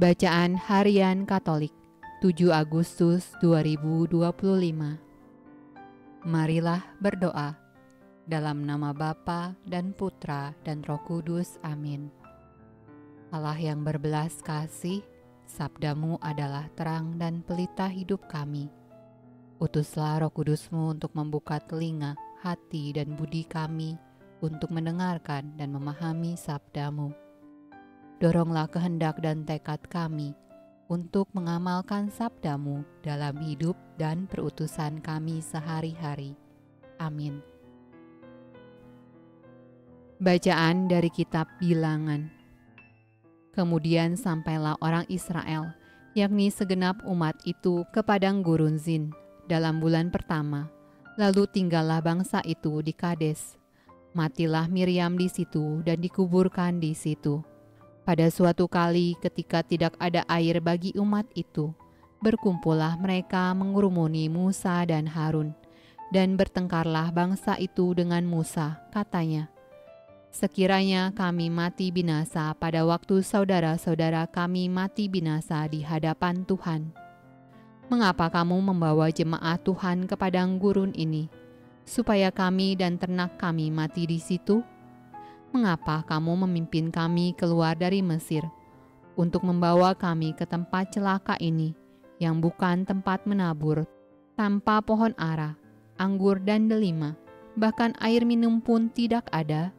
Bacaan Harian Katolik 7 Agustus 2025. Marilah berdoa. Dalam nama Bapa dan Putra dan Roh Kudus. Amin. Allah yang berbelas kasih, sabdamu adalah terang dan pelita hidup kami. Utuslah Roh Kudusmu untuk membuka telinga, hati dan budi kami untuk mendengarkan dan memahami sabdamu. Doronglah kehendak dan tekad kami untuk mengamalkan sabdamu dalam hidup dan perutusan kami sehari-hari. Amin. Bacaan dari kitab Bilangan. Kemudian sampailah orang Israel, yakni segenap umat itu, ke padang gurun Zin dalam bulan pertama. Lalu tinggallah bangsa itu di Kades. Matilah Miriam di situ dan dikuburkan di situ. Pada suatu kali ketika tidak ada air bagi umat itu, berkumpullah mereka mengurumuni Musa dan Harun, dan bertengkarlah bangsa itu dengan Musa, katanya, "Sekiranya kami mati binasa pada waktu saudara-saudara kami mati binasa di hadapan Tuhan, mengapa kamu membawa jemaat Tuhan ke padang gurun ini, supaya kami dan ternak kami mati di situ? Mengapa kamu memimpin kami keluar dari Mesir untuk membawa kami ke tempat celaka ini, yang bukan tempat menabur, tanpa pohon ara, anggur dan delima, bahkan air minum pun tidak ada?"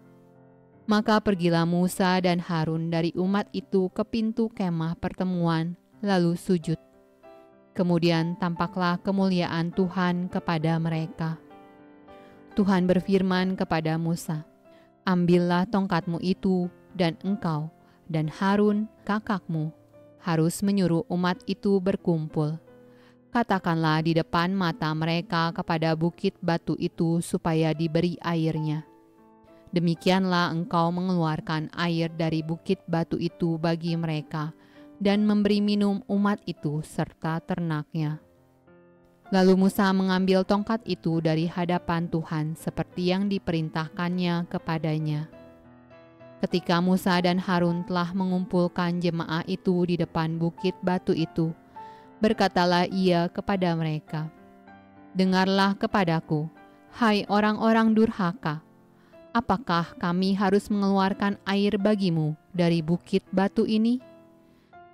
Maka pergilah Musa dan Harun dari umat itu ke pintu kemah pertemuan, lalu sujud. Kemudian tampaklah kemuliaan Tuhan kepada mereka. Tuhan berfirman kepada Musa, "Ambillah tongkatmu itu, dan engkau dan Harun kakakmu harus menyuruh umat itu berkumpul. Katakanlah di depan mata mereka kepada bukit batu itu supaya diberi airnya. Demikianlah engkau mengeluarkan air dari bukit batu itu bagi mereka, dan memberi minum umat itu serta ternaknya." Lalu Musa mengambil tongkat itu dari hadapan Tuhan seperti yang diperintahkannya kepadanya. Ketika Musa dan Harun telah mengumpulkan jemaah itu di depan bukit batu itu, berkatalah ia kepada mereka, "Dengarlah kepadaku, hai orang-orang durhaka. Apakah kami harus mengeluarkan air bagimu dari bukit batu ini?"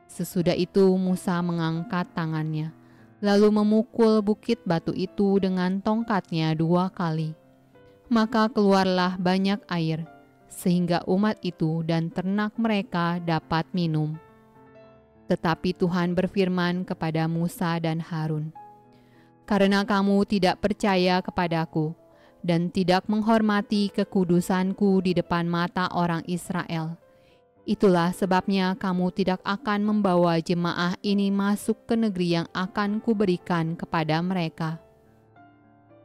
Sesudah itu Musa mengangkat tangannya, lalu memukul bukit batu itu dengan tongkatnya 2 kali. Maka keluarlah banyak air, sehingga umat itu dan ternak mereka dapat minum. Tetapi Tuhan berfirman kepada Musa dan Harun, "Karena kamu tidak percaya kepadaku, dan tidak menghormati kekudusanku di depan mata orang Israel, itulah sebabnya kamu tidak akan membawa jemaah ini masuk ke negeri yang akan kuberikan kepada mereka."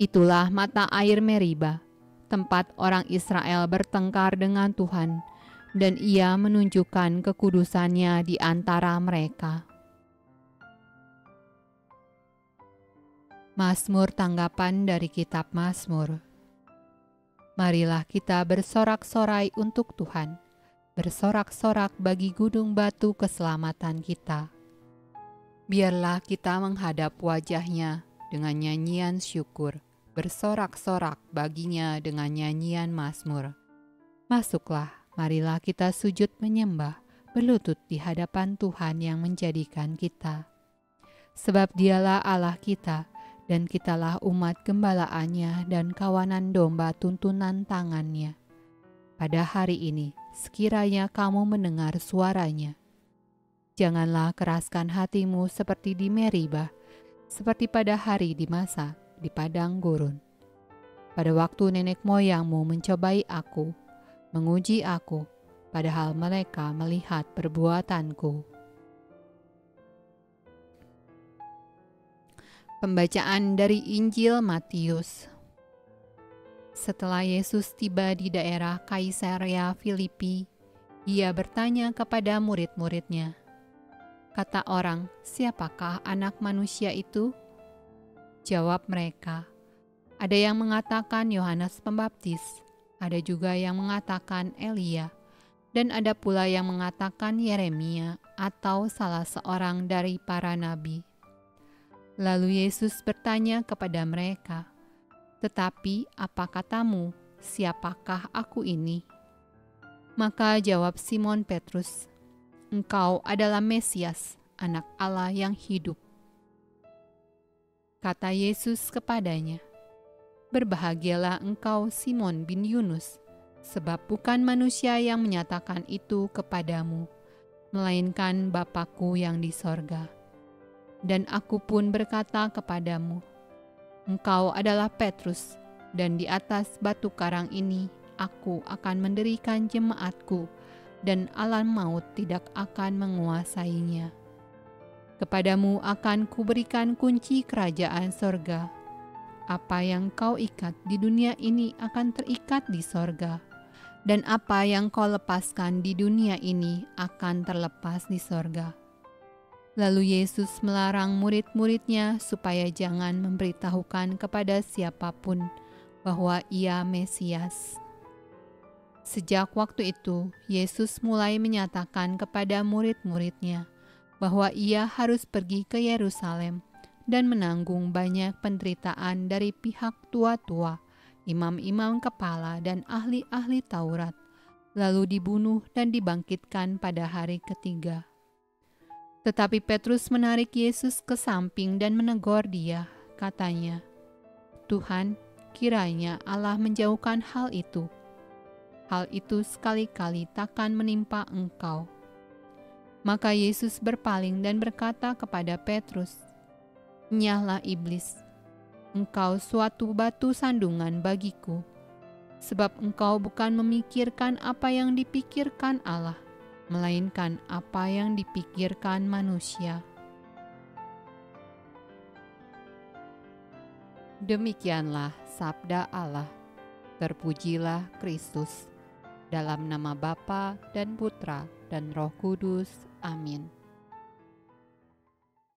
Itulah mata air Meriba, tempat orang Israel bertengkar dengan Tuhan, dan ia menunjukkan kekudusannya di antara mereka. Mazmur tanggapan dari kitab Mazmur. Marilah kita bersorak-sorai untuk Tuhan, bersorak-sorak bagi gunung batu keselamatan kita. Biarlah kita menghadap wajah-Nya dengan nyanyian syukur, bersorak-sorak baginya dengan nyanyian mazmur. Masuklah, marilah kita sujud menyembah, berlutut di hadapan Tuhan yang menjadikan kita. Sebab Dialah Allah kita, dan kitalah umat gembalaannya dan kawanan domba tuntunan tangannya. Pada hari ini, sekiranya kamu mendengar suaranya, janganlah keraskan hatimu seperti di Meriba, seperti pada hari di Masa di padang gurun. Pada waktu nenek moyangmu mencobai aku, menguji aku, padahal mereka melihat perbuatanku. Pembacaan dari Injil Matius. Setelah Yesus tiba di daerah Kaisarea Filipi, ia bertanya kepada murid-muridnya, "Kata orang, siapakah Anak Manusia itu?" Jawab mereka, "Ada yang mengatakan Yohanes Pembaptis, ada juga yang mengatakan Elia, dan ada pula yang mengatakan Yeremia atau salah seorang dari para nabi. Lalu Yesus bertanya kepada mereka, "Tetapi apa katamu, siapakah aku ini?" Maka jawab Simon Petrus, "Engkau adalah Mesias, Anak Allah yang hidup." Kata Yesus kepadanya, "Berbahagialah engkau Simon bin Yunus, sebab bukan manusia yang menyatakan itu kepadamu, melainkan Bapa-Ku yang di sorga. Dan aku pun berkata kepadamu, engkau adalah Petrus, dan di atas batu karang ini aku akan mendirikan jemaatku, dan alam maut tidak akan menguasainya. Kepadamu akan kuberikan kunci kerajaan sorga. Apa yang kau ikat di dunia ini akan terikat di sorga, dan apa yang kau lepaskan di dunia ini akan terlepas di sorga." Lalu Yesus melarang murid-muridnya supaya jangan memberitahukan kepada siapapun bahwa Ia Mesias. Sejak waktu itu, Yesus mulai menyatakan kepada murid-muridnya bahwa Ia harus pergi ke Yerusalem dan menanggung banyak penderitaan dari pihak tua-tua, imam-imam kepala, dan ahli-ahli Taurat, lalu dibunuh dan dibangkitkan pada hari ketiga. Tetapi Petrus menarik Yesus ke samping dan menegur dia, katanya, "Tuhan, kiranya Allah menjauhkan hal itu. Hal itu sekali-kali takkan menimpa engkau." Maka Yesus berpaling dan berkata kepada Petrus, "Nyahlah iblis, engkau suatu batu sandungan bagiku, sebab engkau bukan memikirkan apa yang dipikirkan Allah, melainkan apa yang dipikirkan manusia." Demikianlah sabda Allah. Terpujilah Kristus. Dalam nama Bapa dan Putra dan Roh Kudus. Amin.